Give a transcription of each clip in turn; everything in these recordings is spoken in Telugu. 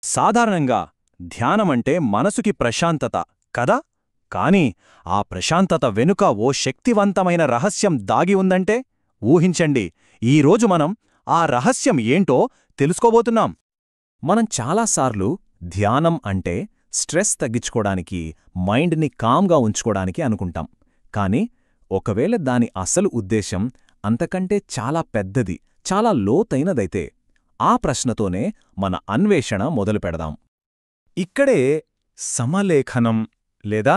సాధారణంగా ధ్యానమంటే మనసుకి ప్రశాంతత కదా? కాని ఆ ప్రశాంతత వెనుక ఓ శక్తివంతమైన రహస్యం దాగి ఉందంటే ఊహించండి. ఈరోజు మనం ఆ రహస్యం ఏంటో తెలుసుకోబోతున్నాం. మనం చాలాసార్లు ధ్యానం అంటే స్ట్రెస్ తగ్గించుకోడానికి, మైండ్ని కామ్గా ఉంచుకోడానికి అనుకుంటాం. కాని ఒకవేళ దాని అసలు ఉద్దేశం అంతకంటే చాలా పెద్దది, చాలా లోతైనదైతే ఆ ప్రశ్నతోనే మన అన్వేషణ మొదలుపెడదాం. ఇక్కడే సమలేఖనం లేదా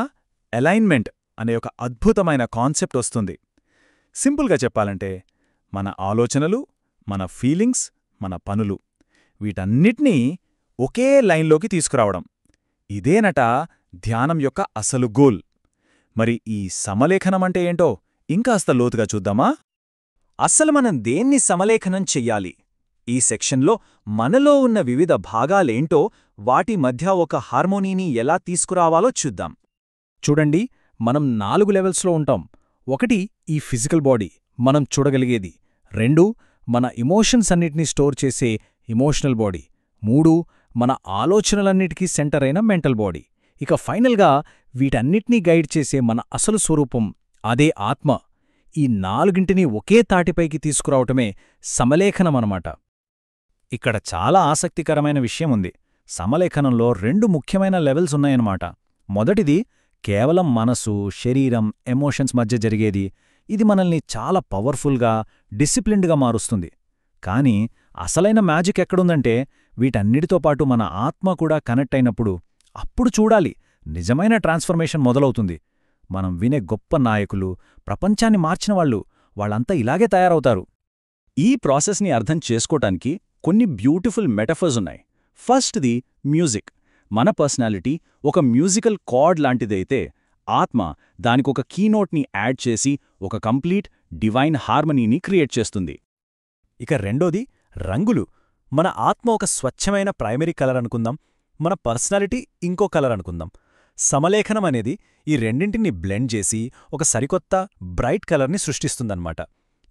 అలైన్మెంట్ అనే ఒక అద్భుతమైన కాన్సెప్ట్ వస్తుంది. సింపుల్గా చెప్పాలంటే మన ఆలోచనలు, మన ఫీలింగ్స్, మన పనులు వీటన్నిటినీ ఒకే లైన్లోకి తీసుకురావడం. ఇదేనట ధ్యానం యొక్క అసలు గోల్. మరి ఈ సమలేఖనమంటే ఏంటో ఇంకాస్త లోతుగా చూద్దామా? అస్సలు మనం దేన్ని సమలేఖనం చెయ్యాలి? ఈ సెక్షన్లో మనలో ఉన్న వివిధ భాగాలేంటో, వాటి మధ్య ఒక హార్మోనీని ఎలా తీసుకురావాలో చూద్దాం. చూడండి, మనం 4 లెవెల్స్లో ఉంటాం. 1 ఈ ఫిజికల్ బాడీ, మనం చూడగలిగేది. 2 మన ఎమోషన్స్ అన్నిటినీ స్టోర్ చేసే ఎమోషనల్ బాడీ. 3 మన ఆలోచనలన్నిటికీ సెంటర్ అయిన మెంటల్ బాడీ. ఇక ఫైనల్గా వీటన్నిటినీ గైడ్ చేసే మన అసలు స్వరూపం, అదే ఆత్మ. ఈ 4ంటినీ ఒకే తాటిపైకి తీసుకురావటమే సమలేఖనమనమాట. ఇక్కడ చాలా ఆసక్తికరమైన విషయం ఉంది. సమలేఖనంలో 2 ముఖ్యమైన లెవెల్స్ ఉన్నాయన్నమాట. మొదటిది కేవలం మనసు, శరీరం, ఎమోషన్స్ మధ్య జరిగేది. ఇది మనల్ని చాలా పవర్ఫుల్గా, డిసిప్లిన్డ్గా మారుస్తుంది. కానీ అసలైన మ్యాజిక్ ఎక్కడుందంటే వీటన్నిటితో పాటు మన ఆత్మ కూడా కనెక్ట్ అయినప్పుడు, అప్పుడు చూడాలి నిజమైన ట్రాన్స్ఫర్మేషన్ మొదలవుతుంది. మనం వినే గొప్ప నాయకులు, ప్రపంచాన్ని మార్చినవాళ్లు, వాళ్ళంతా ఇలాగే తయారవుతారు. ఈ ప్రాసెస్ని అర్థం చేసుకోటానికి కొన్ని బ్యూటిఫుల్ మెటఫర్స్ ఉన్నాయి. ఫస్ట్ది మ్యూజిక్. మన పర్సనాలిటీ ఒక మ్యూజికల్ కార్డ్ లాంటిదైతే, ఆత్మ దానికొక కీనోట్ని యాడ్ చేసి ఒక కంప్లీట్ డివైన్ హార్మనీని క్రియేట్ చేస్తుంది. ఇక రెండోది రంగులు. మన ఆత్మ ఒక స్వచ్ఛమైన ప్రైమరీ కలర్ అనుకుందాం, మన పర్సనాలిటీ ఇంకో కలర్ అనుకుందాం. సమలేఖనం అనేది ఈ రెండింటిని బ్లెండ్ చేసి ఒక సరికొత్త బ్రైట్ కలర్ని సృష్టిస్తుందన్నమాట.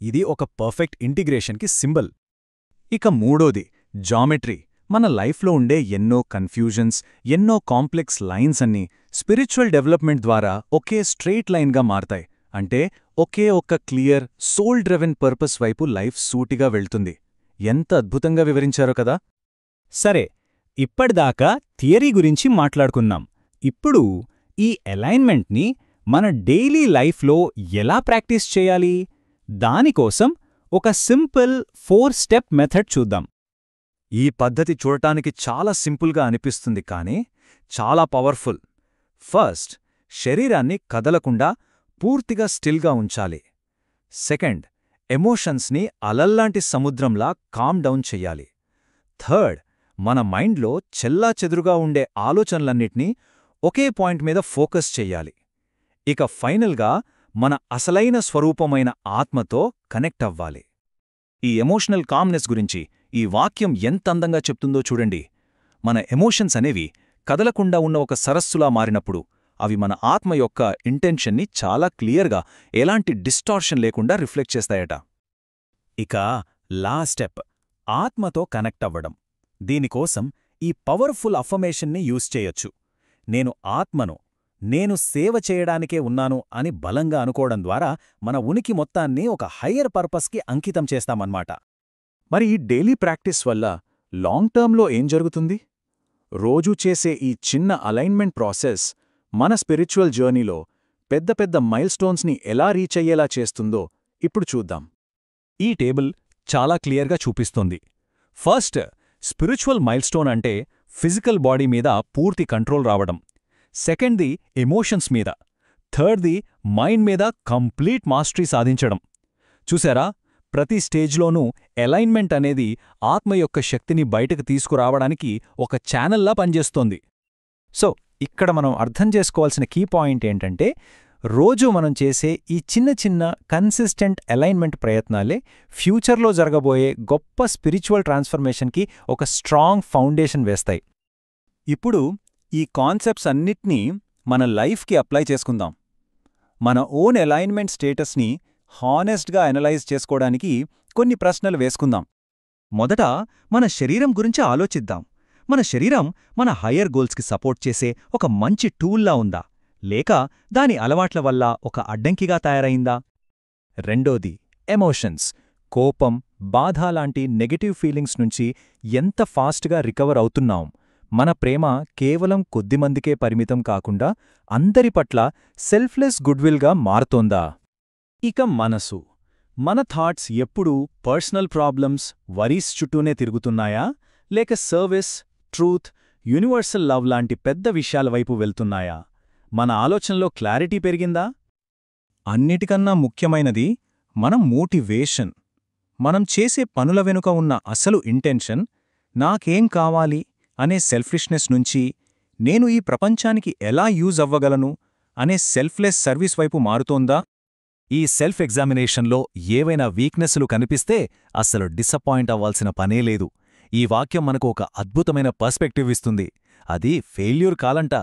ఇది ఒక పర్ఫెక్ట్ ఇంటిగ్రేషన్కి సింబల్. ఇక మూడోది జామెట్రీ. మన లైఫ్లో ఉండే ఎన్నో కన్ఫ్యూజన్స్, ఎన్నో కాంప్లెక్స్ లైన్స్ అన్నీ స్పిరిచువల్ డెవలప్మెంట్ ద్వారా ఒకే స్ట్రెయిట్ లైన్గా మారతాయి. అంటే ఒకే ఒక్క క్లియర్, సోల్ డ్రివెన్ పర్పస్ వైపు లైఫ్ సూటిగా వెళ్తుంది. ఎంత అద్భుతంగా వివరించారో కదా! సరే, ఇప్పటిదాకా థియరీ గురించి మాట్లాడుకున్నాం. ఇప్పుడు ఈ అలైన్మెంట్ని మన డైలీ లైఫ్లో ఎలా ప్రాక్టీస్ చేయాలి? దానికోసం ఒక సింపుల్ 4 స్టెప్ మెథడ్ చూద్దాం. ఈ పద్ధతి చూడటానికి చాలా సింపుల్గా అనిపిస్తుంది, కానీ చాలా పవర్ఫుల్. ఫస్ట్, శరీరాన్ని కదలకుండా పూర్తిగా స్టిల్గా ఉంచాలి. సెకండ్, ఎమోషన్స్ని అలల్లాంటి సముద్రంలా కామ్ డౌన్ చెయ్యాలి. థర్డ్, మన మైండ్లో చెల్లాచెదురుగా ఉండే ఆలోచనలన్నిటినీ ఒకే పాయింట్ మీద ఫోకస్ చెయ్యాలి. ఇక ఫైనల్గా మన అసలైన స్వరూపమైన ఆత్మతో కనెక్ట్ అవ్వాలి. ఈ ఎమోషనల్ కామ్నెస్ గురించి ఈ వాక్యం ఎంత అందంగా చెప్తుందో చూడండి. మన ఎమోషన్స్ అనేవి కదలకుండా ఉన్న ఒక సరస్సులా మారినప్పుడు, అవి మన ఆత్మ యొక్క ఇంటెన్షన్ని చాలా క్లియర్గా, ఎలాంటి డిస్టార్షన్ లేకుండా రిఫ్లెక్ట్ చేస్తాయట. ఇక లాస్ట్ స్టెప్, ఆత్మతో కనెక్ట్ అవ్వడం. దీనికోసం ఈ పవర్ఫుల్ అఫర్మేషన్ని యూజ్ చేయొచ్చు. నేను ఆత్మను, నేను సేవ చేయడానికే ఉన్నాను అని బలంగా అనుకోవడం ద్వారా మన ఉనికి మొత్తాన్ని ఒక హయ్యర్ పర్పస్కి అంకితం చేస్తామన్నమాట. మరి ఈ డైలీ ప్రాక్టీస్ వల్ల లాంగ్ టర్మ్లో ఏం జరుగుతుంది? రోజూ చేసే ఈ చిన్న అలైన్మెంట్ ప్రాసెస్ మన స్పిరిచువల్ జర్నీలో పెద్ద పెద్ద మైల్స్టోన్స్ని ఎలా రీచ్ అయ్యేలా చేస్తుందో ఇప్పుడు చూద్దాం. ఈ టేబుల్ చాలా క్లియర్గా చూపిస్తోంది. ఫస్ట్, స్పిరిచువల్ మైల్స్టోన్ అంటే ఫిజికల్ బాడీ మీద పూర్తి కంట్రోల్ రావడం. సెకండ్ది ఎమోషన్స్ మీద. థర్డ్ది మైండ్ మీద కంప్లీట్ మాస్టరీ సాధించడం. చూసారా, ప్రతి స్టేజ్లోనూ అలైన్మెంట్ అనేది ఆత్మ యొక్క శక్తిని బయటకు తీసుకురావడానికి ఒక ఛానల్లా పనిచేస్తోంది. సో ఇక్కడ మనం అర్థం చేసుకోవాల్సిన కీ పాయింట్ ఏంటంటే, రోజూ మనం చేసే ఈ చిన్న చిన్న కన్సిస్టెంట్ అలైన్మెంట్ ప్రయత్నాలే ఫ్యూచర్లో జరగబోయే గొప్ప స్పిరిచువల్ ట్రాన్స్ఫర్మేషన్కి ఒక స్ట్రాంగ్ ఫౌండేషన్ వేస్తాయి. ఇప్పుడు ఈ కాన్సెప్ట్స్ అన్నిటినీ మన లైఫ్కి అప్లై చేసుకుందాం. మన ఓన్ అలైన్మెంట్ స్టేటస్ని హానెస్ట్గా అనలైజ్ చేసుకోవడానికి కొన్ని ప్రశ్నలు వేసుకుందాం. మొదట మన శరీరం గురించి ఆలోచిద్దాం. మన శరీరం మన హయ్యర్ గోల్స్కి సపోర్ట్ చేసే ఒక మంచి టూల్లా ఉందా, లేక దాని అలవాట్ల వల్ల ఒక అడ్డంకిగా తయారైందా? రెండోది, ఎమోషన్స్. కోపం, బాధ లాంటి నెగటివ్ ఫీలింగ్స్ నుంచి ఎంత ఫాస్ట్గా రికవర్ అవుతున్నాం. మన ప్రేమ కేవలం కొద్దిమందికే పరిమితం కాకుండా అందరి పట్ల సెల్ఫ్లెస్ గుడ్విల్గా మారుతోందా? ఇక మనసు. మన థాట్స్ ఎప్పుడూ పర్సనల్ ప్రాబ్లమ్స్, వరీస్ చుట్టూనే తిరుగుతున్నాయా, లేక సర్వీస్, ట్రూత్, యూనివర్సల్ లవ్ లాంటి పెద్ద విషయాల వైపు వెళ్తున్నాయా? మన ఆలోచనలో క్లారిటీ పెరిగిందా? అన్నిటికన్నా ముఖ్యమైనది మన మోటివేషన్. మనం చేసే పనుల వెనుక ఉన్న అసలు ఇంటెన్షన్ నాకేం కావాలి అనే సెల్ఫిష్నెస్ నుంచి నేను ఈ ప్రపంచానికి ఎలా యూజ్ అవ్వగలను అనే సెల్ఫ్లెస్ సర్వీస్ వైపు మారుతోందా? ఈ సెల్ఫ్ ఎగ్జామినేషన్లో ఏవైనా వీక్నెస్లు కనిపిస్తే అస్సలు డిసప్పాయింట్ అవ్వాల్సిన పనే లేదు. ఈ వాక్యం మనకు ఒక అద్భుతమైన పర్స్పెక్టివ్ ఇస్తుంది. అది ఫెయిల్యూర్ కాలంట,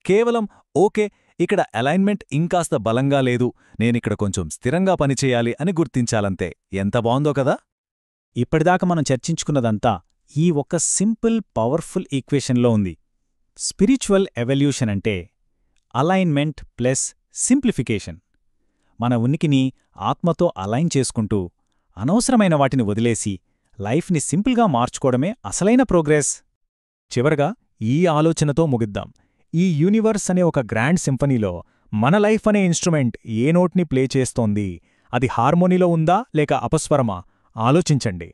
కేవలం ఓకే, ఇక్కడ అలైన్మెంట్ ఇంకాస్త బలంగా లేదు, నేనిక్కడ కొంచెం స్థిరంగా పనిచేయాలి అని గుర్తించాలంతే. ఎంత బావుందో కదా! ఇప్పటిదాకా మనం చర్చించుకున్నదంతా ఈ ఒక్క సింపుల్, పవర్ఫుల్ ఈక్వేషన్లో ఉంది. స్పిరిచువల్ ఎవల్యూషన్ అంటే అలైన్మెంట్ ప్లస్ సింప్లిఫికేషన్. మన ఉనికిని ఆత్మతో అలైన్ చేసుకుంటూ, అనవసరమైన వాటిని వదిలేసి లైఫ్ని సింపుల్గా మార్చుకోవడమే అసలైన ప్రోగ్రెస్. చివరగా ఈ ఆలోచనతో ముగిద్దాం. ఈ యూనివర్స్ అనే ఒక గ్రాండ్ సింఫనీలో మన లైఫ్ అనే ఇన్స్ట్రుమెంట్ ఏ నోట్ని ప్లే చేస్తోంది? అది హార్మోనీలో ఉందా లేక అపస్వరమా? ఆలోచించండి.